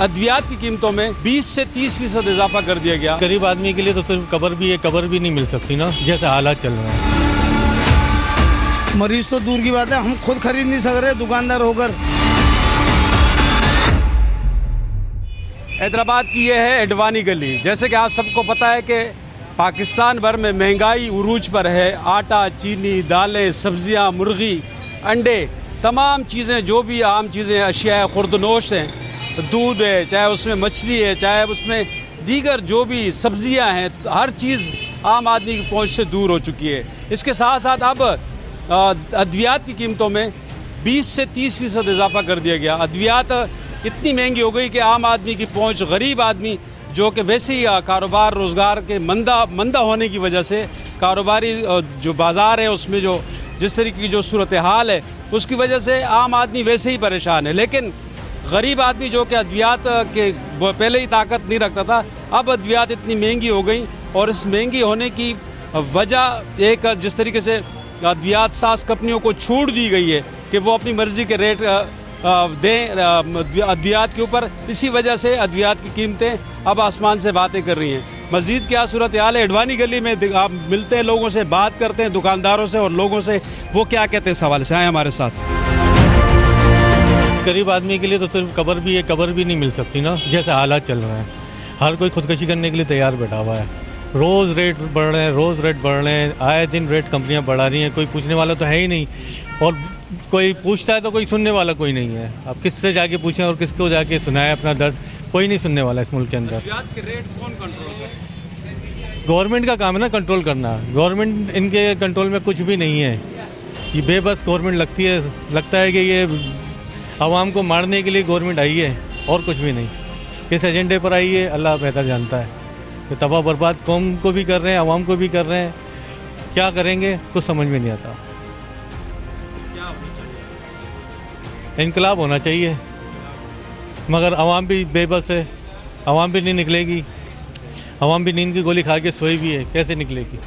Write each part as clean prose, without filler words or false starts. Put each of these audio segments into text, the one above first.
अद्वियात की कीमतों में 20 से 30% इजाफा कर दिया गया। गरीब आदमी के लिए तो सिर्फ कब्र भी है, कब्र भी नहीं मिल सकती ना, जैसे हालात चल रहे हैं। मरीज तो दूर की बात है, हम खुद खरीद नहीं सक रहे दुकानदार होकर। हैदराबाद की यह है एडवानी गली। जैसे कि आप सबको पता है कि पाकिस्तान भर में महंगाई उरूज पर है। आटा, चीनी, दालें, सब्जियां, मुर्गी, अंडे, तमाम चीज़ें जो भी आम चीज़ें अशिया खुर्दनोश हैं, दूध है, चाहे उसमें मछली है, चाहे उसमें दीगर जो भी सब्जियां हैं, हर चीज़ आम आदमी की पहुंच से दूर हो चुकी है। इसके साथ साथ अब अद्वियात की कीमतों में 20 से 30% इजाफा कर दिया गया। अद्वियात इतनी महंगी हो गई कि आम आदमी की पहुंच, गरीब आदमी जो कि वैसे ही कारोबार रोज़गार के मंदा होने की वजह से कारोबारी जो बाज़ार है उसमें जो जिस तरीके की जो सूरत हाल है उसकी वजह से आम आदमी वैसे ही परेशान है। लेकिन गरीब आदमी जो कि अद्वियात के पहले ही ताकत नहीं रखता था, अब अद्वियात इतनी महंगी हो गई और इस महंगी होने की वजह एक जिस तरीके से अद्वियात साज कंपनियों को छूट दी गई है कि वो अपनी मर्ज़ी के रेट दें अद्वियात के ऊपर। इसी वजह से अद्वियात की कीमतें अब आसमान से बातें कर रही हैं। मज़ीद क्या सूरत हाल है एडवानी गली में, आप मिलते हैं लोगों से, बात करते हैं दुकानदारों से और लोगों से वो क्या कहते हैं इस हवाले से। आए हमारे साथ। गरीब आदमी के लिए तो सिर्फ कब्र भी है, कब्र भी नहीं मिल सकती ना, जैसे हालात चल रहे हैं। हर कोई खुदकशी करने के लिए तैयार बैठा हुआ है। रोज़ रेट बढ़ रहे हैं, रोज़ रेट बढ़ रहे हैं, आए दिन रेट कंपनियां बढ़ा रही हैं। कोई पूछने वाला तो है ही नहीं, और कोई पूछता है तो कोई सुनने वाला कोई नहीं है। अब किससे जाके पूछें और किसको जाके सुनाए अपना दर्द, कोई नहीं सुनने वाला इस मुल्क के अंदर। के रेट कौन कंट्रोल करे? गवर्नमेंट का काम है ना कंट्रोल करना। गवर्नमेंट इनके कंट्रोल में कुछ भी नहीं है। ये बेबस गवर्नमेंट लगता है कि ये आवाम को मारने के लिए गवर्नमेंट आई है और कुछ भी नहीं। किस एजेंडे पर आई है अल्लाह बेहतर जानता है। तो तबाह बर्बाद कौम को भी कर रहे हैं, आवाम को भी कर रहे हैं। क्या करेंगे कुछ समझ में नहीं आता। इनकलाब होना चाहिए, मगर आवाम भी बेबस है, आवाम भी नहीं निकलेगी। आवाम भी नींद की गोली खा के सोई भी है, कैसे निकलेगी?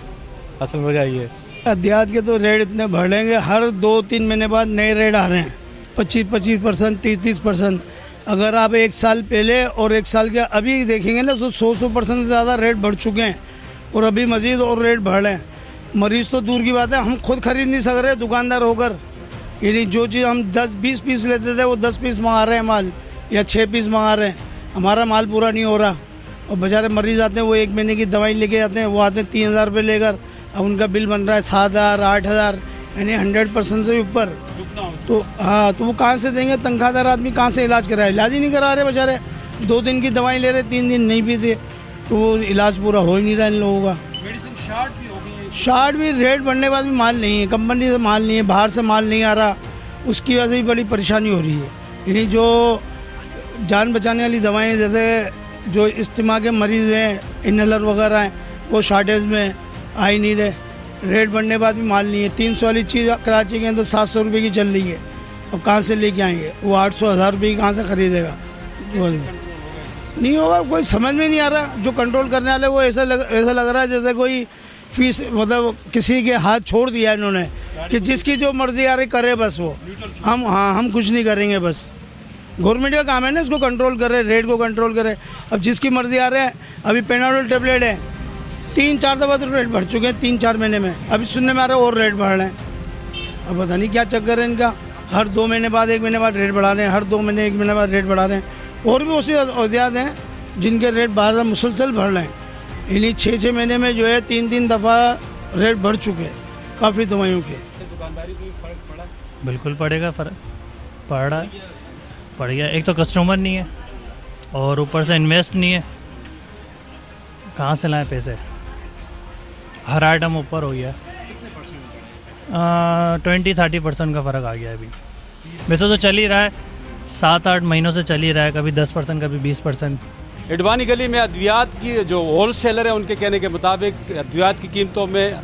असल वजह ये है। अद्वियात के तो रेट इतने बढ़ेंगे, हर 2-3 महीने बाद नए रेट आ रहे हैं। 25% 30% अगर आप एक साल पहले और एक साल के अभी देखेंगे ना तो 100% से ज़्यादा रेट बढ़ चुके हैं और अभी मज़ीद और रेट बढ़ रहे हैं। मरीज़ तो दूर की बात है, हम खुद खरीद नहीं सक रहे दुकानदार होकर। यानी जो चीज़ हम 10-20 पीस लेते थे वो 10 पीस मंगा रहे हैं माल, या 6 पीस मंगा रहे हैं। हमारा माल पूरा नहीं हो रहा और बेचारे मरीज़ आते हैं, वो 1 महीने की दवाई लेके आते हैं, वो आते हैं 3000 रुपये लेकर। अब उनका बिल बन रहा है 7000 8000, यानी 100% से ऊपर। तो हाँ, तो वो कहाँ से देंगे? तनख्वाहदार आदमी कहाँ से इलाज कराए? इलाज ही नहीं करा रहे बेचारे। 2 दिन की दवाई ले रहे, 3 दिन नहीं पीते, तो वो इलाज पूरा हो ही नहीं रहा इन लोगों का। मेडिसिन शार्ट भी हो गई है। शार्ट भी, रेट बढ़ने के बाद भी माल नहीं है, कंपनी से माल नहीं है, बाहर से माल नहीं आ रहा, उसकी वजह से भी बड़ी परेशानी हो रही है। यानी जो जान बचाने वाली दवाएं, जैसे जो इस्तिमा के मरीज़ हैं, इनहेलर वगैरह हैं, वो शॉर्टेज में आ ही नहीं रहे। रेट बढ़ने के बाद भी माल नहीं है। 300 वाली चीज़ कराची के अंदर 700 रुपये की चल रही है, अब कहाँ से लेके आएंगे? वो 800-1000 रुपये की कहाँ से ख़रीदेगा? नहीं होगा, कोई समझ में नहीं आ रहा। जो कंट्रोल करने वाले वो ऐसा लग रहा है जैसे कोई फीस, मतलब किसी के हाथ छोड़ दिया इन्होंने कि जिसकी जो मर्जी आ रही करे बस वो। हम कुछ नहीं करेंगे, बस गवर्नमेंट का काम है ना इसको कंट्रोल करे, रेट को कंट्रोल करे। अब जिसकी मर्जी आ रहा है, अभी पेनाडोल टेबलेट है 3-4 दफ़ा तो रेट बढ़ चुके हैं 3-4 महीने में। अभी सुनने में आ रहा है और रेट बढ़ रहे हैं। अब पता नहीं क्या चक्कर है इनका। हर 2 महीने बाद 1 महीने बाद रेट बढ़ा रहे हैं, हर 2 महीने 1 महीने बाद रेट बढ़ा रहे हैं। और भी उसी अहदियात हैं जिनके रेट बार मुसलसल बढ़ रहे हैं। इन्हीं 6-6 महीने में जो है 3-3 दफ़ा रेट बढ़ चुके हैं काफ़ी दवाइयों के। दुकानदारी को फर्क पड़ा? बिल्कुल पड़ेगा, फ़र्क पड़ रहा है, पड़ गया। एक तो कस्टमर नहीं है और ऊपर से इन्वेस्ट नहीं है, कहाँ से लाएं पैसे? हर आइटम ऊपर हो गया। 20-30% का फ़र्क आ गया है अभी। वैसे तो चल ही रहा है, 7-8 महीनों से चल ही रहा है, कभी 10% कभी 20%। एडवानी गली में अद्वियात की जो होलसेलर है उनके कहने के मुताबिक अद्वियात की कीमतों में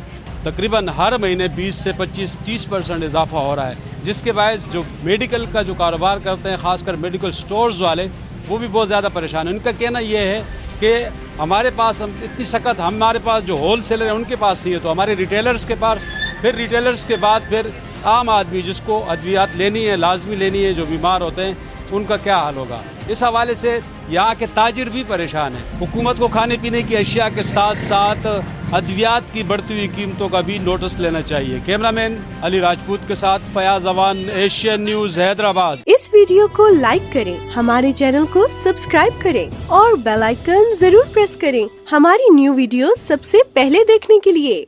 तकरीबन हर महीने 20 से 25-30% इजाफा हो रहा है, जिसके बायस जो मेडिकल का जो कारोबार करते हैं, ख़ासकर मेडिकल स्टोर्स वाले, वो भी बहुत ज़्यादा परेशान है। उनका कहना ये है कि हमारे पास इतनी सख्त, हमारे पास जो होल सेलर है उनके पास नहीं है, तो हमारे रिटेलर्स के पास, फिर रिटेलर्स के बाद फिर आम आदमी जिसको अद्वियात लेनी है, लाजमी लेनी है, जो बीमार होते हैं, उनका क्या हाल होगा। इस हवाले से यहाँ के ताजिर भी परेशान हैं। हुकूमत को खाने पीने की अशिया के साथ साथ अद्वियात की बढ़ती हुई कीमतों का भी नोटिस लेना चाहिए। कैमरामैन अली राजपूत के साथ फयाज अवान, एशियन न्यूज, हैदराबाद। इस वीडियो को लाइक करें, हमारे चैनल को सब्सक्राइब करें और बेल आइकन जरूर प्रेस करें हमारी न्यू वीडियो सबसे पहले देखने के लिए।